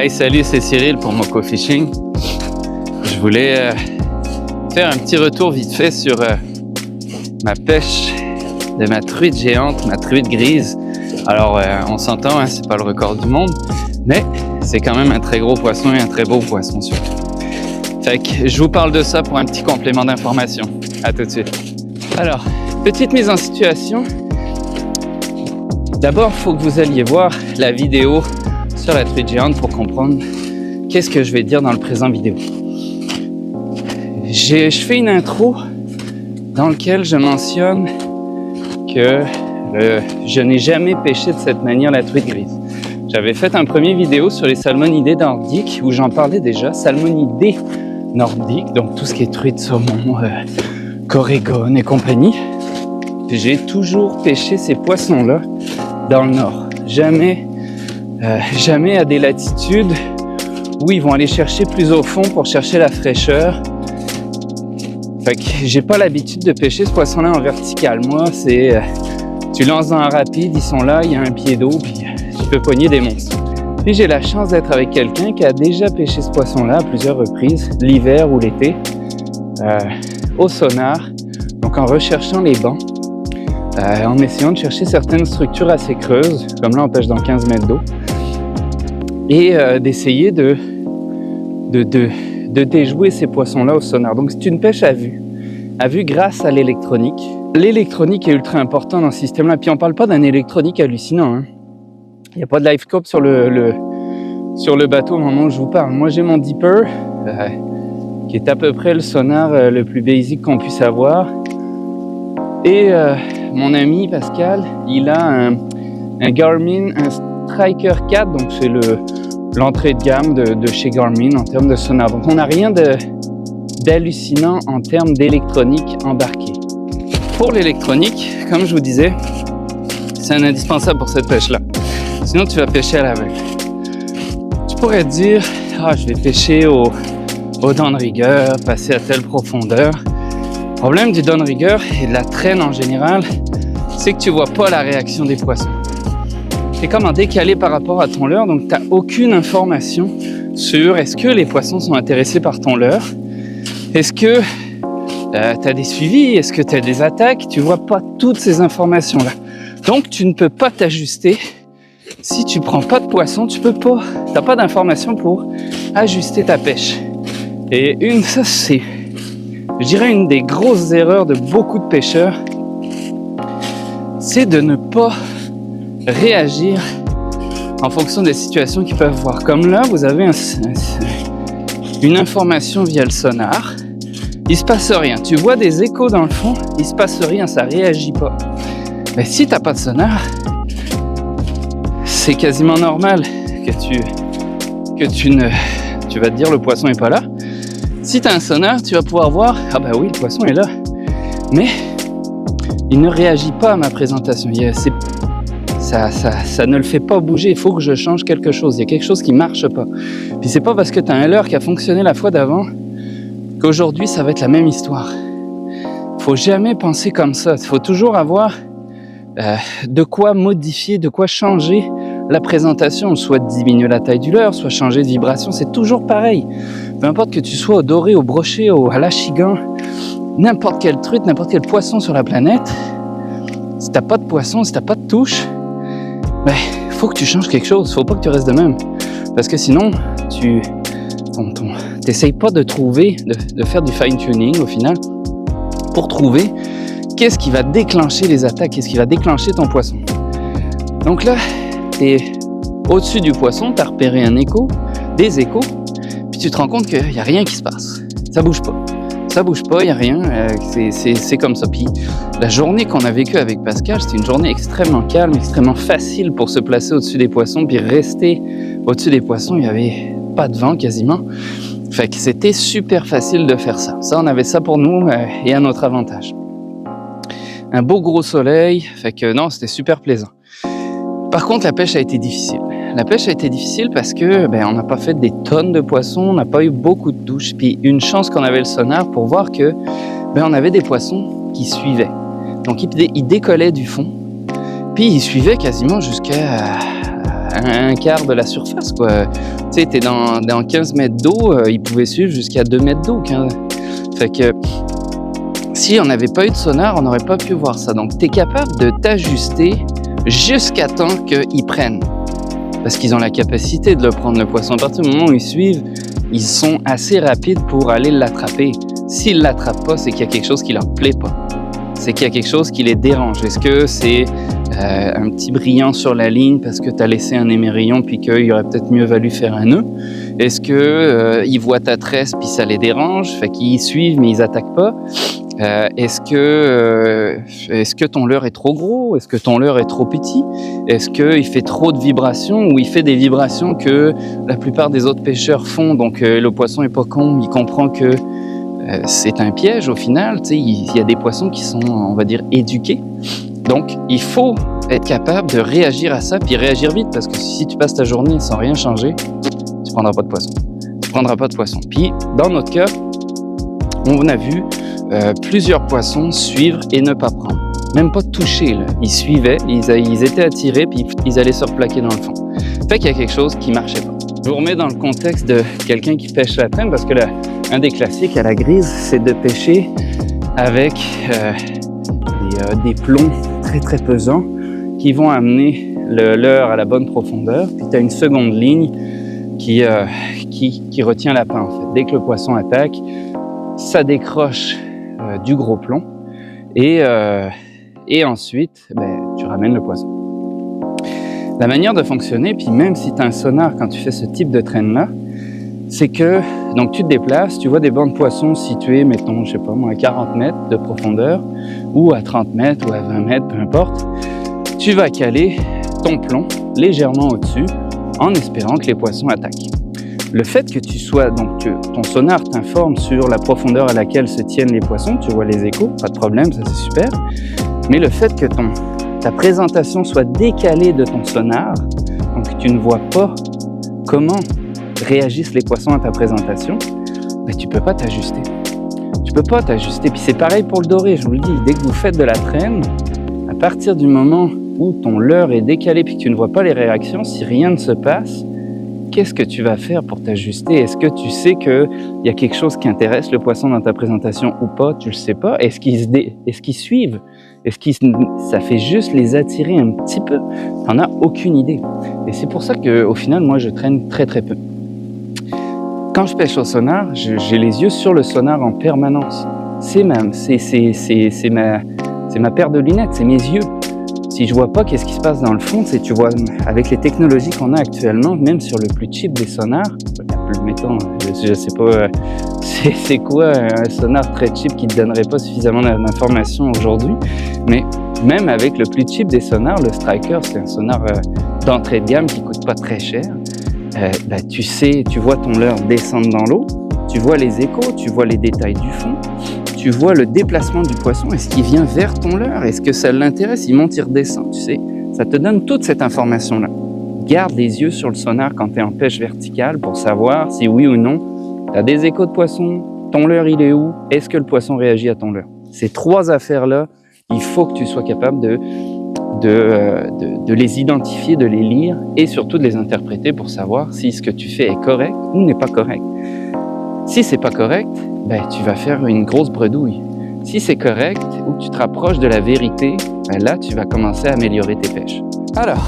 Hey, salut, c'est Cyril pour Moko Fishing. Je voulais faire un petit retour vite fait sur ma pêche de ma truite géante, ma truite grise. Alors, on s'entend, hein, c'est pas le record du monde, mais c'est quand même un très gros poisson et un très beau poisson surtout. Fait que je vous parle de ça pour un petit complément d'information. À tout de suite. Alors, petite mise en situation. D'abord, il faut que vous alliez voir la vidéo sur la truite géante pour comprendre qu'est-ce que je vais dire dans le présent vidéo. Je fais une intro dans laquelle je mentionne que je n'ai jamais pêché de cette manière la truite grise. J'avais fait un premier vidéo sur les salmonidés nordiques où j'en parlais déjà, salmonidés nordiques, donc tout ce qui est truite, saumon, corégone et compagnie. J'ai toujours pêché ces poissons-là dans le nord. Jamais à des latitudes où ils vont aller chercher plus au fond pour chercher la fraîcheur. Fait que j'ai pas l'habitude de pêcher ce poisson-là en vertical. Moi, c'est tu lances dans un rapide, ils sont là, il y a un pied d'eau, puis tu peux pogner des monstres. Puis j'ai la chance d'être avec quelqu'un qui a déjà pêché ce poisson-là à plusieurs reprises, l'hiver ou l'été, au sonar, donc en recherchant les bancs, en essayant de chercher certaines structures assez creuses, comme là on pêche dans 15 mètres d'eau, et d'essayer de déjouer ces poissons-là au sonar. Donc c'est une pêche à vue grâce à l'électronique. L'électronique est ultra important dans ce système-là, puis on parle pas d'un électronique hallucinant, hein. Il n'y a pas de live scope sur le bateau au moment où je vous parle. Moi j'ai mon Deeper, qui est à peu près le sonar le plus basic qu'on puisse avoir, et mon ami Pascal, il a un Garmin, un Striker 4, donc c'est l'entrée de gamme de chez Garmin en termes de sonar. Donc on n'a rien d'hallucinant en termes d'électronique embarquée. Pour l'électronique, comme je vous disais, c'est un indispensable pour cette pêche-là. Sinon tu vas pêcher à l'aveugle. Tu pourrais te dire, je vais pêcher au downrigger, passer à telle profondeur. Le problème du downrigger et de la traîne en général, c'est que tu vois pas la réaction des poissons. C'est comme en décalé par rapport à ton leurre, donc tu n'as aucune information sur est-ce que les poissons sont intéressés par ton leurre, est-ce que tu as des suivis, est-ce que tu as des attaques, tu vois pas toutes ces informations-là. Donc tu ne peux pas t'ajuster. Si tu prends pas de poisson, tu n'as pas d'informations pour ajuster ta pêche. Et ça c'est, je dirais, une des grosses erreurs de beaucoup de pêcheurs, c'est de ne pas réagir en fonction des situations qu'ils peuvent voir. Comme là, vous avez une information via le sonar, il se passe rien. Tu vois des échos dans le fond, il se passe rien, ça réagit pas. Mais si t'as pas de sonar, c'est quasiment normal que tu vas te dire le poisson est pas là. Si t'as un sonar, tu vas pouvoir voir, oui, le poisson est là, mais il ne réagit pas à ma présentation. Ça ne le fait pas bouger, il faut que je change quelque chose, il y a quelque chose qui marche pas. Puis c'est pas parce que tu as un leurre qui a fonctionné la fois d'avant qu'aujourd'hui ça va être la même histoire. Faut jamais penser comme ça, il faut toujours avoir de quoi modifier, de quoi changer la présentation, soit diminuer la taille du leurre, soit changer de vibration, c'est toujours pareil. Peu importe que tu sois au doré, au brochet, à l'achigan, n'importe quelle truite, n'importe quel poisson sur la planète, si t'as pas de poisson, si t'as pas de touche, faut que tu changes quelque chose, faut pas que tu restes de même. Parce que sinon, t'essayes pas de trouver, de faire du fine-tuning au final, pour trouver qu'est-ce qui va déclencher les attaques, qu'est-ce qui va déclencher ton poisson. Donc là, t'es au-dessus du poisson, t'as repéré des échos, puis tu te rends compte qu'il y a rien qui se passe. Ça bouge pas, il n'y a rien, c'est comme ça. Puis la journée qu'on a vécue avec Pascal, c'était une journée extrêmement calme, extrêmement facile pour se placer au-dessus des poissons, puis rester au-dessus des poissons, il n'y avait pas de vent quasiment. Fait que c'était super facile de faire ça. Ça, on avait ça pour nous et à notre avantage. Un beau gros soleil, fait que non, c'était super plaisant. Par contre, la pêche a été difficile. La pêche a été difficile parce que on n'a pas fait des tonnes de poissons, on n'a pas eu beaucoup de touches. Puis une chance qu'on avait le sonar pour voir que on avait des poissons qui suivaient. Donc ils décollaient du fond, puis ils suivaient quasiment jusqu'à un quart de la surface, quoi. Tu sais, t'es dans 15 mètres d'eau, il pouvait suivre jusqu'à 2 mètres d'eau. Fait que si on n'avait pas eu de sonar, on n'aurait pas pu voir ça. Donc, tu es capable de t'ajuster jusqu'à temps qu'ils prennent. Parce qu'ils ont la capacité de le prendre, le poisson. À partir du moment où ils suivent, ils sont assez rapides pour aller l'attraper. S'ils ne l'attrapent pas, c'est qu'il y a quelque chose qui leur plaît pas. C'est qu'il y a quelque chose qui les dérange. Est-ce que c'est un petit brillant sur la ligne parce que tu as laissé un émerillon puis qu'il aurait peut-être mieux valu faire un nœud? Est-ce que ils voient ta tresse puis ça les dérange, fait qu'ils suivent mais ils attaquent pas? Est-ce que ton leurre est trop gros? Est-ce que ton leurre est trop petit? Est-ce qu'il fait trop de vibrations ou il fait des vibrations que la plupart des autres pêcheurs font? Donc le poisson est pas con, il comprend que c'est un piège au final. Il y a des poissons qui sont, on va dire, éduqués. Donc il faut être capable de réagir à ça puis réagir vite, parce que si tu passes ta journée sans rien changer, tu prendras pas de poisson. Tu prendras pas de poisson. Puis dans notre cas, on a vu plusieurs poissons suivre et ne pas prendre. Même pas toucher, là. Ils suivaient, ils étaient attirés, puis ils allaient se replaquer dans le fond. Fait qu'il y a quelque chose qui marchait pas. Je vous remets dans le contexte de quelqu'un qui pêche la traîne, parce que un des classiques à la grise, c'est de pêcher avec des plombs très très pesants qui vont amener le leurre à la bonne profondeur. Puis tu as une seconde ligne qui retient l'appât, en fait. Dès que le poisson attaque, ça décroche du gros plomb et ensuite tu ramènes le poisson. La manière de fonctionner, puis même si tu as un sonar quand tu fais ce type de traîne-là, c'est que donc tu te déplaces, tu vois des bancs de poissons situés, mettons, je sais pas moi, à 40 mètres de profondeur ou à 30 mètres ou à 20 mètres, peu importe. Tu vas caler ton plomb légèrement au-dessus en espérant que les poissons attaquent. Le fait que ton sonar t'informe sur la profondeur à laquelle se tiennent les poissons, tu vois les échos, pas de problème, ça c'est super. Mais le fait que ta présentation soit décalée de ton sonar, donc tu ne vois pas comment réagissent les poissons à ta présentation, tu peux pas t'ajuster. Tu peux pas t'ajuster. Puis c'est pareil pour le doré, je vous le dis, dès que vous faites de la traîne, à partir du moment où ton leurre est décalé puis que tu ne vois pas les réactions, si rien ne se passe, qu'est-ce que tu vas faire pour t'ajuster? Est-ce que tu sais qu'il y a quelque chose qui intéresse le poisson dans ta présentation ou pas? Tu le sais pas. Est-ce qu'ils suivent? Est-ce que ça fait juste les attirer un petit peu? T'en as aucune idée. Et c'est pour ça qu'au final, moi, je traîne très très peu. Quand je pêche au sonar, j'ai les yeux sur le sonar en permanence. C'est ma paire de lunettes, c'est mes yeux. Si je vois pas qu'est-ce qui se passe dans le fond, tu vois, avec les technologies qu'on a actuellement, même sur le plus cheap des sonars, mettons, je sais pas, c'est quoi un sonar très cheap qui te donnerait pas suffisamment d'informations aujourd'hui, mais même avec le plus cheap des sonars, le Striker, c'est un sonar d'entrée de gamme qui coûte pas très cher. Tu sais, tu vois ton leurre descendre dans l'eau, tu vois les échos, tu vois les détails du fond, tu vois le déplacement du poisson. Est-ce qu'il vient vers ton leurre? Est-ce que ça l'intéresse? Il monte, il redescend, tu sais. Ça te donne toute cette information-là. Garde les yeux sur le sonar quand tu es en pêche verticale pour savoir si oui ou non, tu as des échos de poisson, ton leurre il est où, est-ce que le poisson réagit à ton leurre? Ces trois affaires-là, il faut que tu sois capable de les identifier, de les lire et surtout de les interpréter pour savoir si ce que tu fais est correct ou n'est pas correct. Si c'est pas correct, tu vas faire une grosse bredouille. Si c'est correct ou que tu te rapproches de la vérité, là, tu vas commencer à améliorer tes pêches. Alors,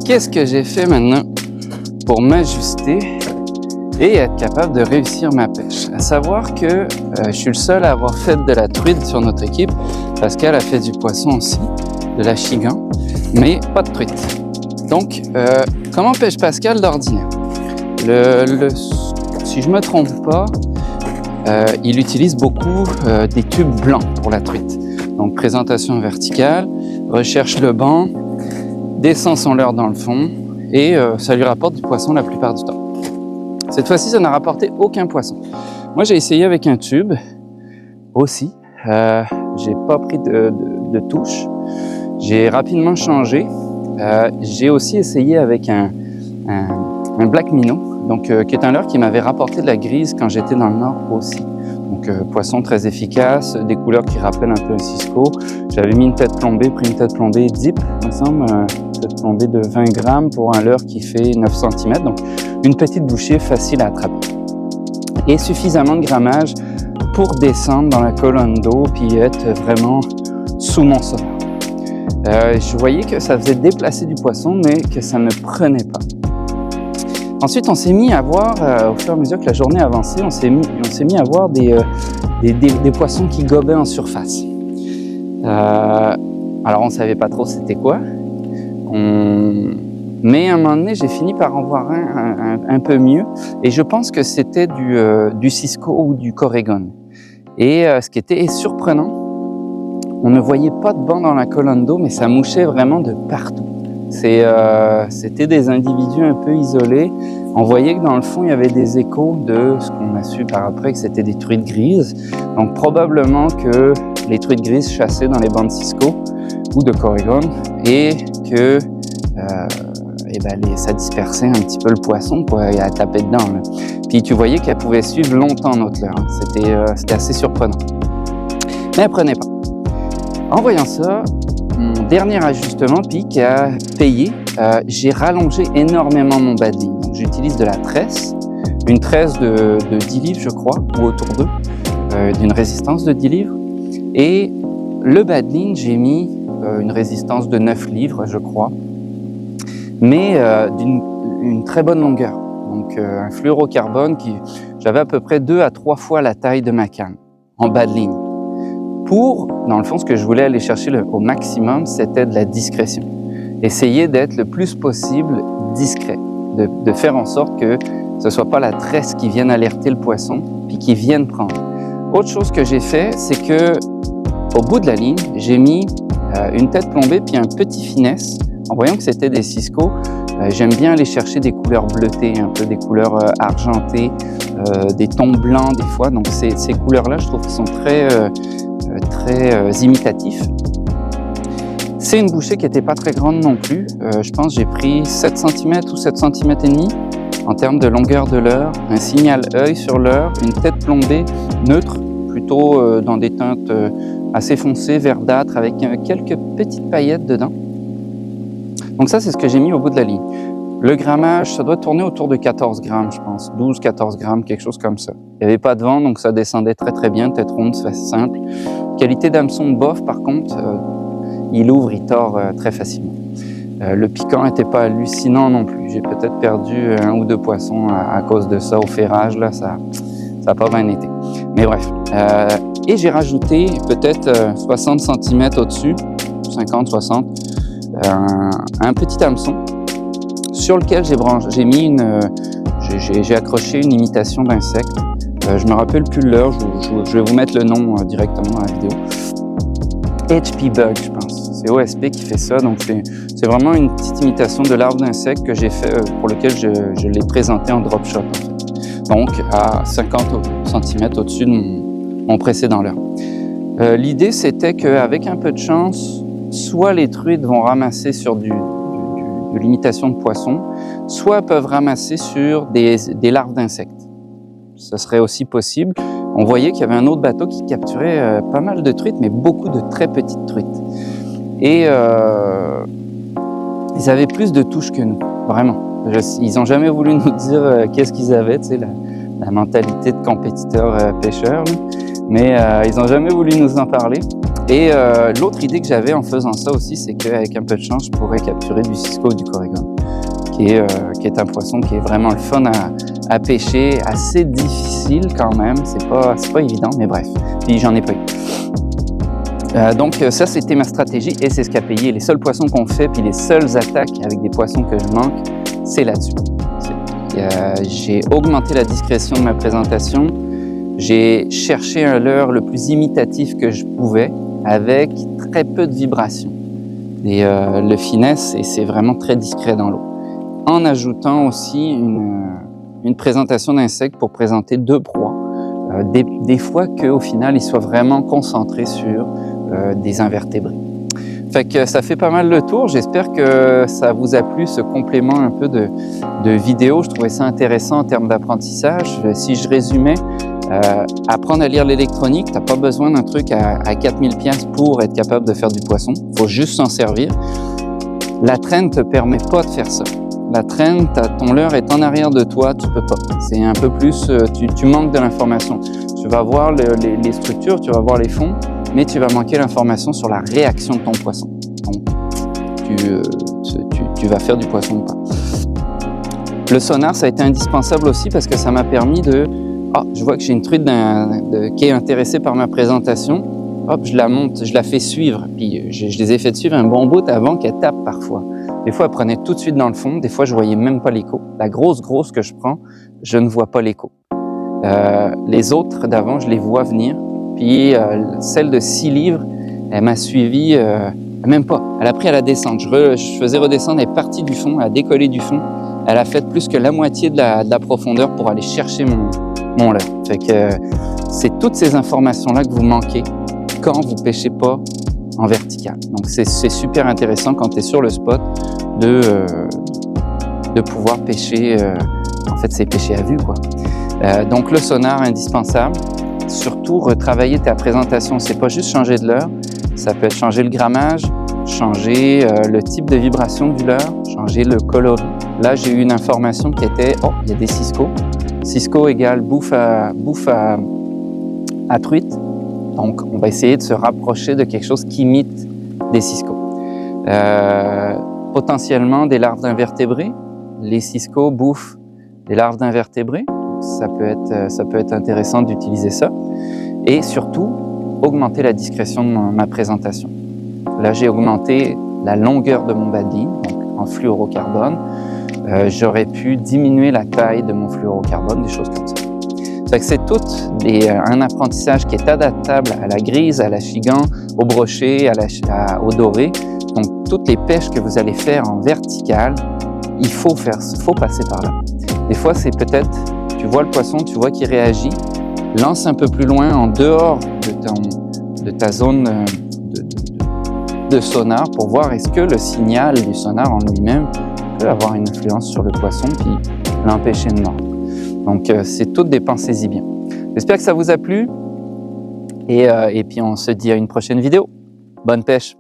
qu'est-ce que j'ai fait maintenant pour m'ajuster et être capable de réussir ma pêche? À savoir que je suis le seul à avoir fait de la truite sur notre équipe. Pascal a fait du poisson aussi, de la chigan, mais pas de truite. Donc, comment pêche Pascal d'ordinaire? Si je ne me trompe pas, il utilise beaucoup des tubes blancs pour la truite. Donc, présentation verticale, recherche le banc, descend son leurre dans le fond et ça lui rapporte du poisson la plupart du temps. Cette fois-ci, ça n'a rapporté aucun poisson. Moi, j'ai essayé avec un tube aussi. J'ai pas pris de touche. J'ai rapidement changé. J'ai aussi essayé avec un Black Minnow, donc, qui est un leurre qui m'avait rapporté de la grise quand j'étais dans le Nord aussi. Donc, poisson très efficace, des couleurs qui rappellent un peu un Cisco. J'avais mis une tête plombée, pris une tête plombée Dip, il me semble. cette plombée de 20 grammes pour un leurre qui fait 9 cm. Donc une petite bouchée facile à attraper. Et suffisamment de grammage pour descendre dans la colonne d'eau puis être vraiment sous mon sonar. Je voyais que ça faisait déplacer du poisson, mais que ça ne prenait pas. Ensuite, on s'est mis à voir, au fur et à mesure que la journée avançait, on s'est mis à voir des poissons qui gobaient en surface. Alors, on ne savait pas trop c'était quoi. Mais à un moment donné, j'ai fini par en voir un peu mieux. Et je pense que c'était du cisco ou du corégone. Et ce qui était surprenant, on ne voyait pas de banc dans la colonne d'eau, mais ça mouchait vraiment de partout. C'était des individus un peu isolés. On voyait que dans le fond, il y avait des échos de ce qu'on a su par après, que c'était des truites grises. Donc probablement que les truites grises chassaient dans les bancs de cisco ou de corégone et que ça dispersait un petit peu le poisson, quoi, et elle tapait dedans. Là. Puis tu voyais qu'elle pouvait suivre longtemps notre leurre. Hein. C'était assez surprenant. Mais elle prenait pas. En voyant ça, mon dernier ajustement, puis qui a payé, j'ai rallongé énormément mon badling. Donc j'utilise de la tresse, une tresse de 10 livres, je crois, ou autour d'eux, d'une résistance de 10 livres. Et le badling, j'ai mis une résistance de 9 livres, je crois, mais d'une très bonne longueur. Donc un fluorocarbone j'avais à peu près 2 à 3 fois la taille de ma canne en badling. Pour, dans le fond, ce que je voulais aller chercher au maximum, c'était de la discrétion. Essayer d'être le plus possible discret, de faire en sorte que ce ne soit pas la tresse qui vienne alerter le poisson, puis qui vienne prendre. Autre chose que j'ai fait, c'est que au bout de la ligne, j'ai mis une tête plombée puis un petit finesse. En voyant que c'était des cisco, j'aime bien aller chercher des couleurs bleutées, un peu des couleurs argentées, des tons blancs des fois. Donc ces couleurs-là, je trouve qu'ils sont très imitatifs. C'est une bouchée qui n'était pas très grande non plus. Je pense que j'ai pris 7 cm ou 7 cm et demi en termes de longueur de leurre, un signal œil sur leurre, une tête plombée neutre, plutôt dans des teintes assez foncées, verdâtres, avec quelques petites paillettes dedans. Donc ça, c'est ce que j'ai mis au bout de la ligne. Le grammage, ça doit tourner autour de 14 grammes, je pense. 12-14 grammes, quelque chose comme ça. Il n'y avait pas de vent, donc ça descendait très très bien. Tête ronde, c'est simple. Qualité d'hameçon bof, par contre, il ouvre, il tord très facilement. Le piquant n'était pas hallucinant non plus. J'ai peut-être perdu 1 ou 2 poissons à cause de ça au ferrage. Là, ça n'a pas bien été. Mais bref. Et j'ai rajouté peut-être 60 cm au-dessus, 50-60, un petit hameçon sur lequel j'ai accroché une imitation d'insecte. Je me rappelle plus l'heure, je vais vous mettre le nom directement à la vidéo. HP Bug, je pense. C'est OSP qui fait ça, donc c'est vraiment une petite imitation de l'arbre d'insecte que j'ai fait, pour lequel je l'ai présenté en drop shot, en fait. Donc à 50 cm au-dessus de mon précédent leurre. L'idée, c'était qu'avec un peu de chance, soit les truites vont ramasser sur de l'imitation de poisson, soit peuvent ramasser sur des larves d'insectes. Ce serait aussi possible. On voyait qu'il y avait un autre bateau qui capturait pas mal de truites, mais beaucoup de très petites truites. Et ils avaient plus de touches que nous, vraiment. Ils n'ont jamais voulu nous dire qu'est-ce qu'ils avaient, tu sais, la mentalité de compétiteurs pêcheurs, mais ils n'ont jamais voulu nous en parler. Et l'autre idée que j'avais en faisant ça aussi, c'est qu'avec un peu de chance, je pourrais capturer du cisco ou du corégone, qui est un poisson qui est vraiment le fun à pêcher, assez difficile quand même, c'est pas évident, mais bref, puis j'en ai pas eu. Donc ça, c'était ma stratégie et c'est ce qui a payé. Les seuls poissons qu'on fait, puis les seules attaques avec des poissons que je manque, c'est là-dessus. J'ai augmenté la discrétion de ma présentation, j'ai cherché un leurre le plus imitatif que je pouvais, avec très peu de vibrations. Et le finesse, c'est vraiment très discret dans l'eau. En ajoutant aussi une présentation d'insectes pour présenter 2 proies. Des fois qu'au final, ils soient vraiment concentrés sur des invertébrés. Fait que ça fait pas mal le tour. J'espère que ça vous a plu, ce complément un peu de vidéo. Je trouvais ça intéressant en termes d'apprentissage. Si je résumais, apprendre à lire l'électronique, t'as pas besoin d'un truc à 4000$ pour être capable de faire du poisson. Il faut juste s'en servir. La traîne te permet pas de faire ça. La traîne, ton leurre est en arrière de toi, tu peux pas. C'est un peu plus, tu manques de l'information. Tu vas voir les structures, tu vas voir les fonds, mais tu vas manquer l'information sur la réaction de ton poisson. Donc, tu vas faire du poisson ou pas. Le sonar, ça a été indispensable aussi parce que ça m'a permis de... je vois que j'ai une truite qui est intéressée par ma présentation. Hop, je la monte, je la fais suivre. Puis je les ai fait suivre un bon bout avant qu'elle tape parfois. Des fois, elle prenait tout de suite dans le fond. Des fois, je voyais même pas l'écho. La grosse que je prends, je ne vois pas l'écho. Les autres d'avant, je les vois venir. Puis celle de 6 livres, elle m'a suivi, même pas. Elle a pris à la descente. Je faisais redescendre, elle est partie du fond, elle a décollé du fond. Elle a fait plus que la moitié de la profondeur pour aller chercher mon leurre. Fait que c'est toutes ces informations-là que vous manquez quand vous pêchez pas en vertical. Donc c'est super intéressant quand tu es sur le spot de pouvoir pêcher, en fait c'est pêcher à vue quoi. Donc le sonar indispensable, surtout retravailler ta présentation, c'est pas juste changer de leurre, ça peut être changer le grammage, changer le type de vibration du leurre, changer le coloris. Là j'ai eu une information qui était, il y a des cisco. Cisco égale bouffe à truite. Donc, on va essayer de se rapprocher de quelque chose qui imite des cisco. Potentiellement des larves d'invertébrés. Les cisco bouffent des larves d'invertébrés. Ça peut être intéressant d'utiliser ça. Et surtout, augmenter la discrétion de ma présentation. Là, j'ai augmenté la longueur de mon badine, donc en fluorocarbone. J'aurais pu diminuer la taille de mon fluorocarbone, des choses comme ça. C'est tout un apprentissage qui est adaptable à la grise, à la chigan, au brochet, au doré. Donc, toutes les pêches que vous allez faire en vertical, il faut passer par là. Des fois, c'est peut-être, tu vois le poisson, tu vois qu'il réagit, lance un peu plus loin, en dehors de ta zone de sonar pour voir est-ce que le signal du sonar en lui-même peut avoir une influence sur le poisson puis l'empêcher de mordre. Donc, c'est tout des pensées-y bien. J'espère que ça vous a plu et puis on se dit à une prochaine vidéo. Bonne pêche!